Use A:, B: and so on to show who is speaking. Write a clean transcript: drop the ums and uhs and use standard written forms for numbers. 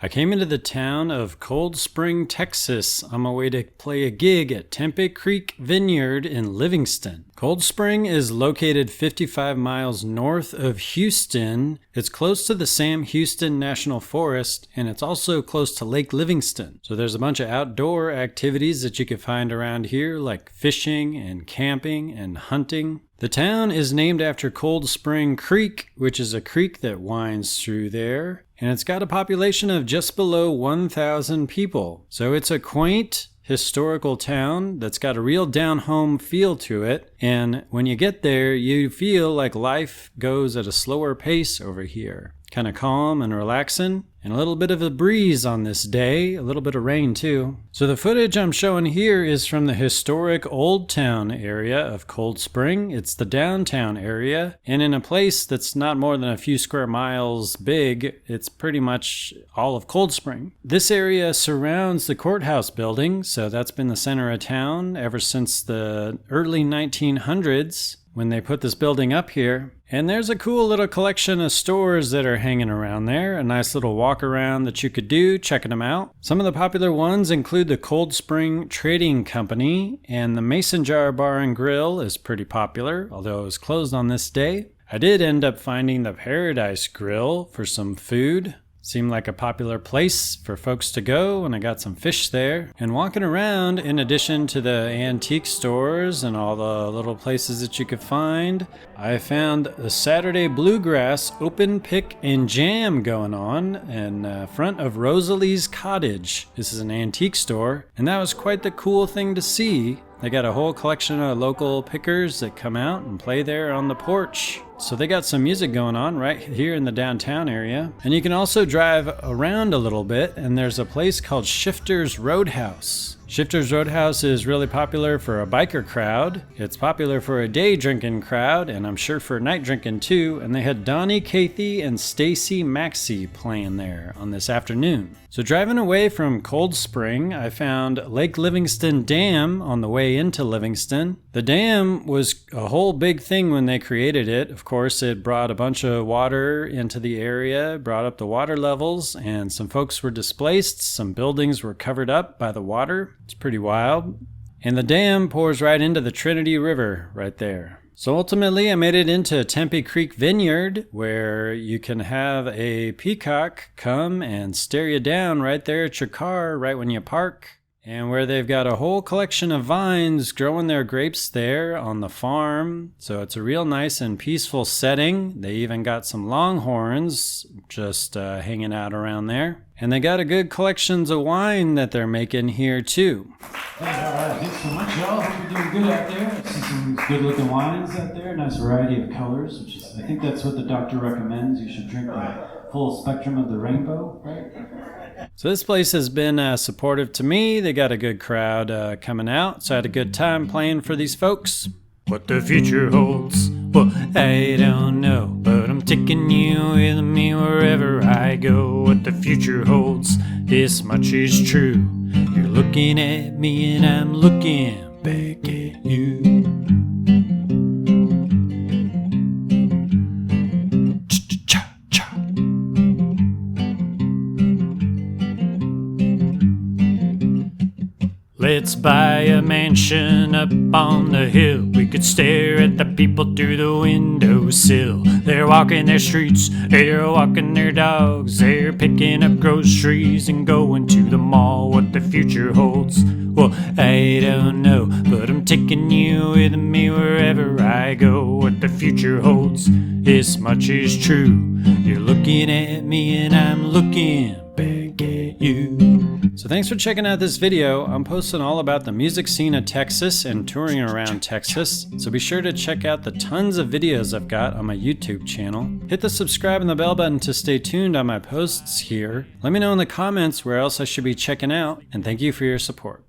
A: I came into the town of Coldspring, Texas on my way to play a gig at Tempe Creek Vineyard in Livingston. Coldspring is located 55 miles north of Houston. It's close to the Sam Houston National Forest, and it's also close to Lake Livingston. So there's a bunch of outdoor activities that you can find around here, like fishing and camping and hunting. The town is named after Coldspring Creek, which is a creek that winds through there, and it's got a population of just below 1,000 people. So it's a quaint, historical town that's got a real down-home feel to it, and when you get there, you feel like life goes at a slower pace over here. Kind of calm and relaxing, and a little bit of a breeze on this day, a little bit of rain too. So the footage I'm showing here is from the historic Old Town area of Coldspring. It's the downtown area, and in a place that's not more than a few square miles big, it's pretty much all of Coldspring. This area surrounds the courthouse building, so that's been the center of town ever since the early 1900s. When they put this building up here. And there's a cool little collection of stores that are hanging around there. A nice little walk around that you could do, checking them out. Some of the popular ones include the Coldspring Trading Company, and the Mason Jar Bar and Grill is pretty popular, although it was closed on this day. I did end up finding the Paradise Grill for some food. Seemed like a popular place for folks to go, and I got some fish there. And walking around, in addition to the antique stores and all the little places that you could find, I found the Saturday Bluegrass Open Pick and Jam going on in front of Rosalie's Cottage. This is an antique store, and that was quite the cool thing to see. They got a whole collection of local pickers that come out and play there on the porch. So they got some music going on right here in the downtown area. And you can also drive around a little bit, and there's a place called Shifter's Roadhouse. Shifter's Roadhouse is really popular for a biker crowd. It's popular for a day drinking crowd, and I'm sure for night drinking too. And they had Donnie Cathy and Stacy Maxey playing there on this afternoon. So driving away from Coldspring, I found Lake Livingston Dam on the way into Livingston. The dam was a whole big thing when they created it. Of course, it brought a bunch of water into the area, brought up the water levels, and some folks were displaced. Some buildings were covered up by the water. It's pretty wild. And the dam pours right into the Trinity River right there. So ultimately, I made it into Tempe Creek Vineyard, where you can have a peacock come and stare you down right there at your car right when you park. And where they've got a whole collection of vines growing their grapes there on the farm. So it's a real nice and peaceful setting. They even got some longhorns just hanging out around there. And they got a good collections of wine that they're making here too. Hey, all right, thanks so much, y'all. Hope you're doing good out there. I see some good looking wines out there. Nice variety of colors, which is, I think that's what the doctor recommends. You should drink the full spectrum of the rainbow, right? So this place has been supportive to me. They got a good crowd coming out, so I had a good time playing for these folks. What the future holds, well, I don't know, but I'm taking you with me wherever I go. What the future holds, this much is true. You're looking at me and I'm looking back at you. Let's buy a mansion up on the hill. We could stare at the people through the windowsill. They're walking their streets, they're walking their dogs. They're picking up groceries and going to the mall. What the future holds, well, I don't know, but I'm taking you with me wherever I go. What the future holds, this much is true. You're looking at me and I'm looking back at you. So thanks for checking out this video. I'm posting all about the music scene of Texas and touring around Texas. So be sure to check out the tons of videos I've got on my YouTube channel. Hit the subscribe and the bell button to stay tuned on my posts here. Let me know in the comments where else I should be checking out, and thank you for your support.